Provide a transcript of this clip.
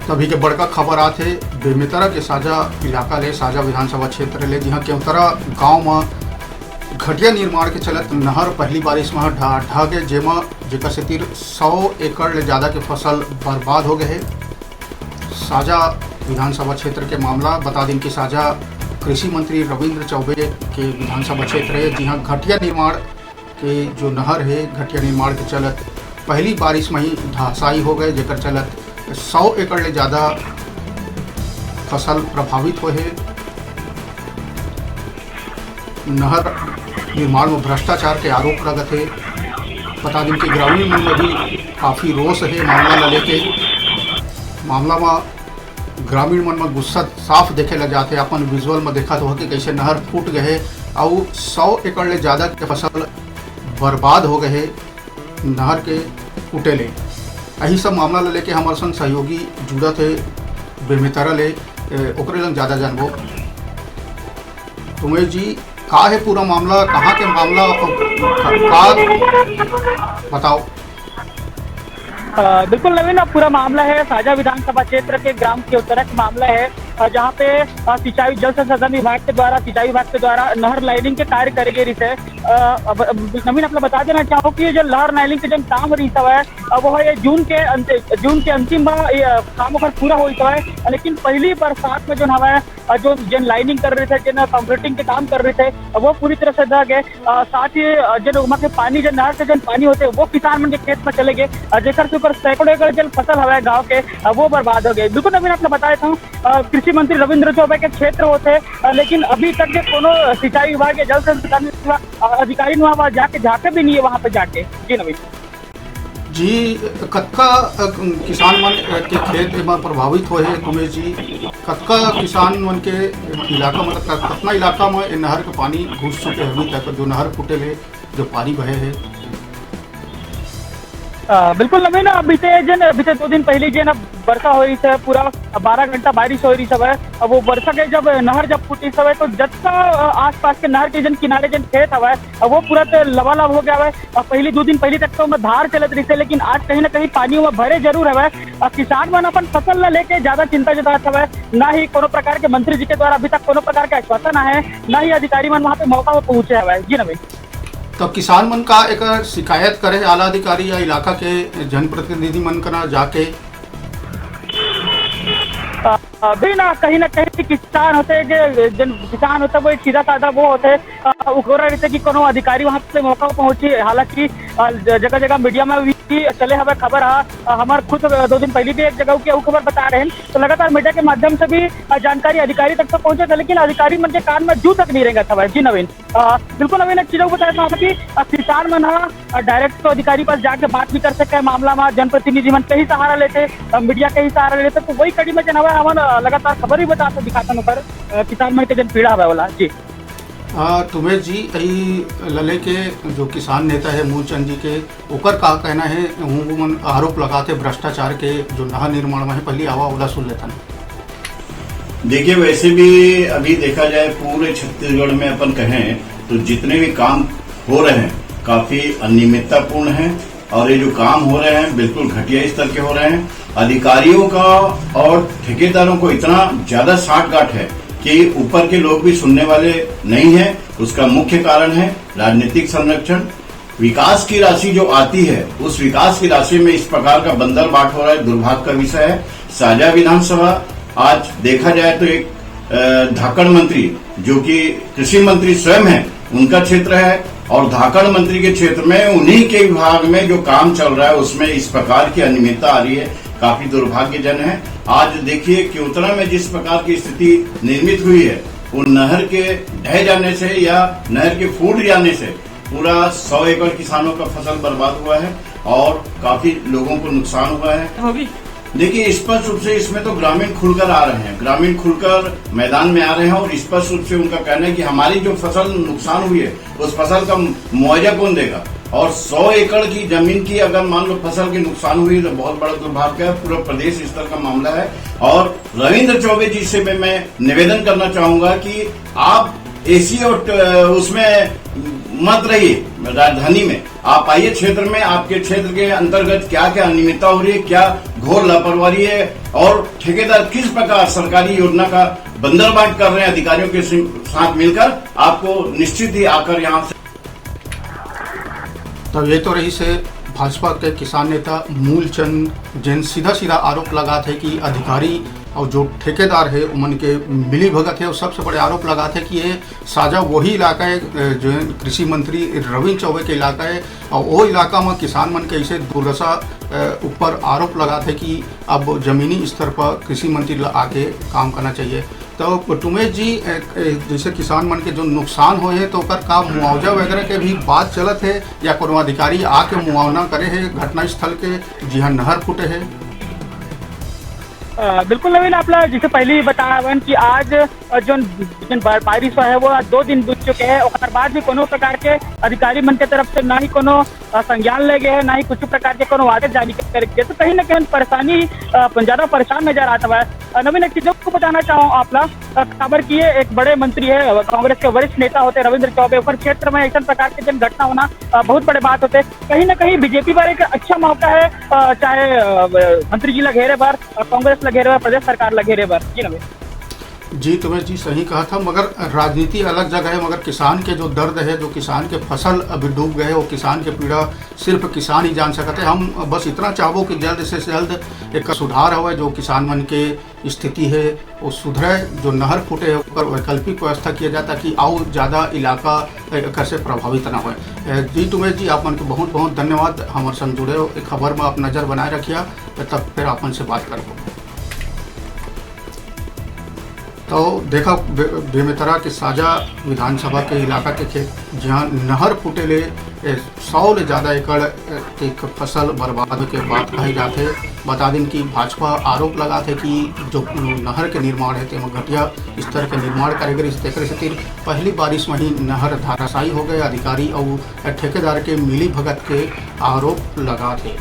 तभी के बड़का खबर आथे बेमेतरा के साझा इलाका ले, साझा विधानसभा क्षेत्र ले, जिहाँ केवतरा गांव में घटिया निर्माण के चलत नहर पहली बारिश में ढह गए, जेमा जेकर सेतिर 100 एकड़ ले ज़्यादा के फसल बर्बाद हो गए है। साझा विधानसभा क्षेत्र के मामला बता दें कि साझा कृषि मंत्री रविंद्र चौबे के विधानसभा क्षेत्र है, जहाँ घटिया निर्माण के जो नहर है, घटिया निर्माण के चलत पहली बारिश में ही धसाई हो गए, जेकर चलत 100 एकड़ ले ज़्यादा फसल प्रभावित हुए है। नहर निर्माण में भ्रष्टाचार के आरोप लगत है। बता दें कि ग्रामीण मन में भी काफ़ी रोष है मामला ला लेके। मामला में ग्रामीण मन में गुस्सा साफ देखे लग जाते, अपन विजुअल में देखा तो कि कैसे नहर फूट गए और 100 एकड़ ले ज़्यादा के फसल बर्बाद हो गए नहर के फूटे ले। यही सब मामला ले लेके हमारे संग सहयोगी जुड़ा थे बेमेतरा ले, ओकरे लंग ज़्यादा जानबो। तुम्हें जी का है पूरा मामला, कहाँ के मामला का बताओ। बिल्कुल नवीन, अब पूरा मामला है साझा विधानसभा क्षेत्र के ग्राम केवतरा का मामला है, जहाँ पे सिंचाई जल संसाधन विभाग के द्वारा, सिंचाई विभाग के द्वारा नहर लाइनिंग के कार्य करे गए रही है। नवीन आपको बता देना चाहो कि जो नहर लाइनिंग के जो काम रही है वो है जून के अंतिम काम पूरा हो है, लेकिन पहली बरसात में जो हवा जो जन लाइनिंग कर रहे थे, जन कंप्लीटिंग के काम कर रहे थे, वो पूरी तरह से दह गए। साथ ही जन वहाँ के पानी, जन नहर से जन पानी होते वो किसान मन के खेत में चले गए, जेकर के ऊपर सैकड़ों एकड़ जन फसल हवा गाँव के वो बर्बाद हो गए। बिल्कुल नवीन आपने बताया था कृषि मंत्री रविंद्र चौबे के क्षेत्र होते, लेकिन अभी तक के कोनो सिंचाई विभाग या जल संसाधन अधिकारी वहाँ जाके झाके भी नहीं है वहाँ पे जाके। जी नवीन जी, कतका किसान मन के खेत में प्रभावित हुए है तुम्हें जी, कतका किसान मन के इलाका मतलब कितना इलाका में नहर के पानी घुस चुके हैं अभी तक, जो नहर फूटे ले जो पानी बहे है। बिल्कुल नवीन, बीते 2 दिन पहले जन वर्षा हो रही है, पूरा 12 घंटा बारिश हो रही है। अब वो वर्षा के जब नहर फूटी सब है तो जत्ता आसपास के नहर के जन किनारे जन खेत हवा है वो पूरा लबालब हो गया है। पहली 2 दिन पहले तक तो में धार चलत रही है, लेकिन आज कहीं ना कहीं पानी में भरे जरूर है। किसान मन अपन फसल ला लेके ज्यादा चिंता जतात है, ना ही कोनो प्रकार के मंत्री जी के द्वारा अभी तक कोनो प्रकार का आश्वासन है, ना ही अधिकारी मन वहाँ पे मौका पर पहुंचे है। जी नवीन, तो किसान मन का एक शिकायत करे आला अधिकारी या इलाका के जनप्रतिनिधि मन का जाके भी ना कहीं किसान होते, जन किसान होते वो सीधा साधा वो होते रहते कि कोनो अधिकारी वहाँ पे मौका पहुंची। हालांकि जगह जगह मीडिया में भी चले हमें खबर हमारे खुद 2 दिन पहले भी एक जगह की खबर बता रहे हैं, तो लगातार मीडिया के माध्यम से भी जानकारी अधिकारी तक तो पहुंचे थे, लेकिन अधिकारी मन के कान में जू तक नहीं रहेगा था। जी नवीन, बिल्कुल नवीन, एक चीज बताया था कि किसान मन डायरेक्ट तो अधिकारी पास जाके बात भी कर सकते हैं मामला में, जनप्रतिनिधि मन के ही सहारा लेते, मीडिया के ही सहारा लेते, तो वही कड़ी में जन हवा हम लगातार खबर ही बताते दिखाते पर किसान मन के जन पीड़ा है वाला। जी तुम्हें जी लले के जो किसान नेता है मूलचंद जी के, ओकर का कहना है, वो आरोप लगाते भ्रष्टाचार के जो नहर निर्माण में है, पहली आवा ओला सुन लेता नहीं। देखिए, वैसे भी अभी देखा जाए पूरे छत्तीसगढ़ में अपन कहें तो जितने भी काम हो रहे हैं काफी अनियमिततापूर्ण है, और ये जो काम हो रहे हैं बिल्कुल घटिया स्तर के हो रहे हैं। अधिकारियों का और ठेकेदारों को इतना ज्यादा साठगांठ है कि ऊपर के लोग भी सुनने वाले नहीं हैं। उसका मुख्य कारण है राजनीतिक संरक्षण। विकास की राशि जो आती है उस विकास की राशि में इस प्रकार का बंदर बाट हो रहा है, दुर्भाग्य का विषय है। साझा विधानसभा आज देखा जाए तो एक धाकड़ मंत्री जो कि कृषि मंत्री स्वयं है उनका क्षेत्र है, और धाकड़ मंत्री के क्षेत्र में उन्हीं के विभाग में जो काम चल रहा है उसमें इस प्रकार की अनियमितता आ रही है, काफी दुर्भाग्यजनक है। आज देखिए केवतरा में जिस प्रकार की स्थिति निर्मित हुई है, उन नहर के ढह जाने से या नहर के फूट जाने से पूरा 100 एकड़ किसानों का फसल बर्बाद हुआ है और काफी लोगों को नुकसान हुआ है। देखिए, स्पष्ट रूप से इसमें तो ग्रामीण खुलकर आ रहे हैं, ग्रामीण खुलकर मैदान में आ रहे हैं, और स्पष्ट रूप से उनका कहना है कि हमारी जो फसल नुकसान हुई है उस फसल का मुआवजा कौन देगा। और 100 एकड़ की जमीन की अगर मान लो फसल की नुकसान हुई तो बहुत बड़ा दुर्भाग्य है, पूरा प्रदेश स्तर का मामला है। और रविंद्र चौबे जी से मैं निवेदन करना चाहूंगा कि आप एसी और उसमें मत रहिए राजधानी में, आप आइए क्षेत्र में। आपके क्षेत्र के अंतर्गत क्या क्या अनियमितता हो रही है, क्या घोर लापरवाही है और ठेकेदार किस प्रकार सरकारी योजना का बंदरबांट कर रहे हैं अधिकारियों के साथ मिलकर, आपको निश्चित ही आकर यहाँ से। तो ये तो रही से भाजपा के किसान नेता मूलचंद जैन सीधा सीधा आरोप लगाते कि अधिकारी और जो ठेकेदार है उमन के मिली भगत है, और सबसे बड़े आरोप लगाते कि ये साझा वही इलाका है जो कृषि मंत्री रविंद्र चौबे के इलाका है, और वो इलाका में किसान मन के ऐसे दुर्दशा ऊपर आरोप लगाते कि अब जमीनी स्तर पर कृषि मंत्री आके काम करना चाहिए। तो तुमेश जी, जैसे किसान मन के जो नुकसान हुए हैं तो ओकर का मुआवजा वगैरह के भी बात चलत है, या कोनो अधिकारी आके मुआवजा करे है घटना स्थल के जहाँ नहर फूटे है? बिल्कुल नवीन, आपला जैसे पहले ही बताया कि आज जो बारिश है वो 2 दिन बीत चुके हैं, और बाद भी कोनो प्रकार के अधिकारी मन के तरफ से ना ही कोनो संज्ञान ले गए हैं, ना ही कुछ प्रकार के कोनो आदेश जारी करके, तो कहीं ना कहीं परेशानी ज्यादा परेशान नजर आता है। नवीन, एक चीजों को बताना चाहूँ आपला खबर की है, एक बड़े मंत्री है, कांग्रेस के वरिष्ठ नेता होते रविंद्र चौबे, पर क्षेत्र में ऐसा प्रकार के जन घटना होना बहुत बड़े बात होते। कहीं ना कहीं बीजेपी पर एक अच्छा मौका है, चाहे मंत्री जी लगेरे बार, कांग्रेस लगेरे बार, प्रदेश सरकार लगेरे बार। जी नवीन जी, तुमेश जी सही कहा था, मगर राजनीति अलग जगह है, मगर किसान के जो दर्द है, जो किसान के फसल अभी डूब गए, वो किसान के पीड़ा सिर्फ किसान ही जान सकते हैं। हम बस इतना चाहबो कि जल्द से जल्द एक सुधार हो, जो किसान मन के स्थिति है वो सुधरे, जो नहर फूटे है ऊपर वैकल्पिक व्यवस्था किया जाता कि और ज़्यादा इलाका कैसे प्रभावित ना हो। जी तुमेश जी, आप मन को बहुत बहुत धन्यवाद हमारे संग जुड़े हो, एक खबर में आप नज़र बनाए रखिए, तब फिर आप मन से बात करो। तो देखा बेमेतरा के साझा विधानसभा के इलाका के खेत जहाँ नहर फूटेले 100 ले ज़्यादा एकड़ के फसल बर्बाद के बात कही जाते। बता दें कि भाजपा आरोप लगाते कि जो नहर के निर्माण है तेमा घटिया स्तर के निर्माण करेगी, इस तरीके से पहली बारिश में ही नहर धाराशायी हो गए। अधिकारी और ठेकेदार के मिली भगत के आरोप लगाते।